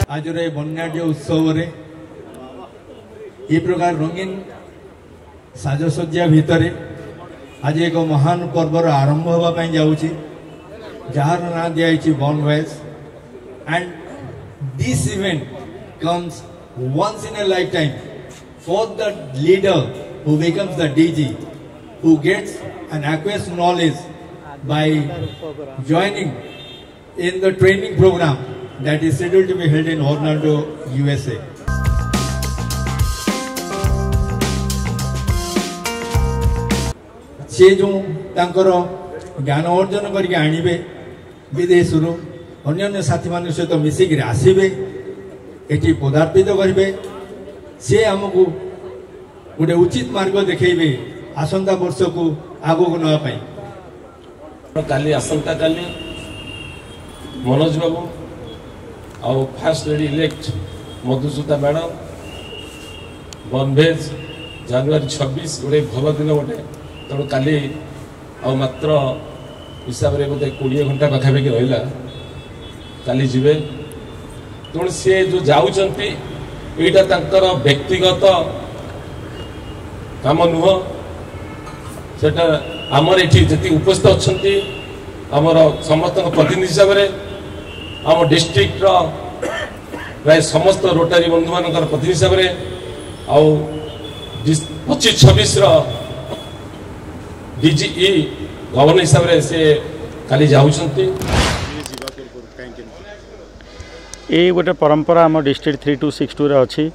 आज बन्याढ्य उत्सव रे ये प्रकार रंगीन साजसज्जा भितर आज एक महान पर्वर आरंभ होगा जाऊँगी जार ना दिखाई born voice and this event comes once in a lifetime for the leader who becomes the DG, who gets an aqueous knowledge by joining in the training program that is scheduled to be held in Orlando, USA. से जो तांकर ज्ञान अर्जन करके आनिबे विदेश रु अन्य साथी मान सहित मिसिक आसबे एटी पदार्पित करेंगे सी आमको गोटे उचित मार्ग देखेबे आसंता वर्ष को आगो को नापाई काली आसंता काली मनोज बाबू आउ फास्ट लेडी इलेक्ट मधुसूता मैडम बनभेज जनवरी 26 गोटे भल दिन गोटे तेणु काली आ मात्र हिसाब से बोधे 20 घंटा पाखापाखि रहा काली जीवे तेणु सी जो जाऊँगी यहाँ व्यक्तिगत काम नुह से आमर ये जी उपस्थित अच्छा आमर समस्त प्रतिनिधि हिसाब से आम डिस्ट्रिक्ट प्राय समस्त रोटारी बंधु मान प्रतिनिधि हिसाब से आउ 25-26 DGE गवर्नर हिसाब से काली जाऊँगी ये गोटे परंपरा आम डिस्ट्रिक्ट 3262 अच्छी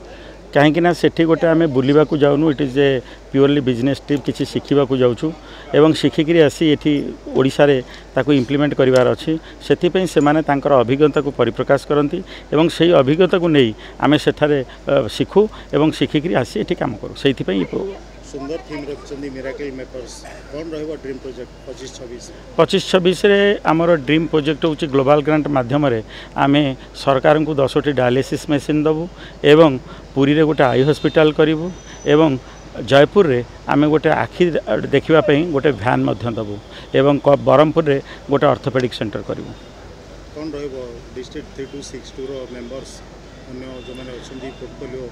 कहीं सेठी गोटे आम बुलवा जाऊँ it is a purely business trip किसी शिखा जाऊँ एवं शिखिकी आसी ये ओडिशा रे ताकू इम्प्लीमेंट करार अच्छी से मैंने अभिज्ञता को परिप्रकाश करती एवं से अभिज्ञता को नहीं आम सेठारे शिखु एवं शिखिकी आसी ये कम करूँ से सुंदर थीम रखछन्दी मिराकल मेकर्स कौन रहबो ड्रीम प्रोजेक्ट 25-26 रे हमर ड्रीम प्रोजेक्ट होची ग्लोबल ग्रांट माध्यम रे आमे सरकार को 10टी डायलिसिस मशीन दबु एवं पुरी रे गोटे आई हॉस्पिटल करिवु एवं जयपुर रे आमे गोटे आखि देखिबा पई गोटे वैन मध्य दबु एवं बरमपुर रे गोटे ऑर्थोपेडिक सेंटर करिवु कौन रहबो डिस्ट्रिक्ट 3262 रो मेंबर्स अन्य जो माने अछन्दी पोर्टफोलियो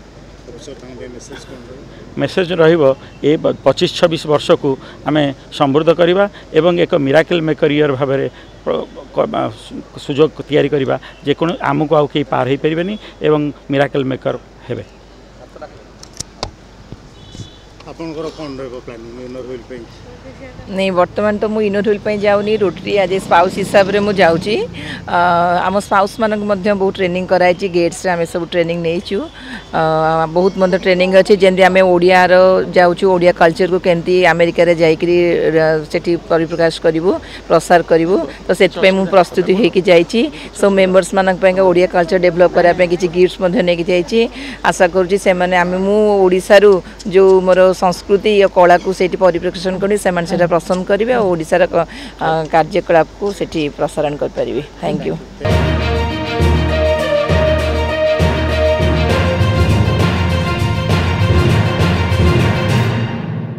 मेसेज रहिबो ए 25-26 वर्ष को आम समृद्ध करवा एवं एक मिराकल मेकर ईयर भाव में सुजोग तैयारी करवा जेको आमको आउ कहीं पार हो पारे एवं मिराकल मेकर हेबे नहीं बर्तमान तो मुझे इनोर व्हील जाऊनी रोटरी आज स्पाउस हिसाब से मुझे आम स्पाउस मानक बहुत ट्रेनिंग कराई गेट्स आम सब ट्रेनिंग नहीं बहुत मतलब ट्रेनिंग अच्छी जमी आम ओडिया जाऊँ ओडिया कल्चर को केमती अमेरिका रे जाइकरी सेठी परिप्रकाश करूँ प्रसार करूँ तो से प्रस्तुति होगी जाइए सब मेम्बर्स मानक ओडिया कल्चर डेभलप करने किसी गिफ्ट्स नहीं जाइए आशा करूँ जो मोर संस्कृति या कला को सेठी परिप्रकाशन करी से पसंद करेंगे और ओडिशार कार्यकलाप को सेठी प्रसारण कर पारिबे। Thank you.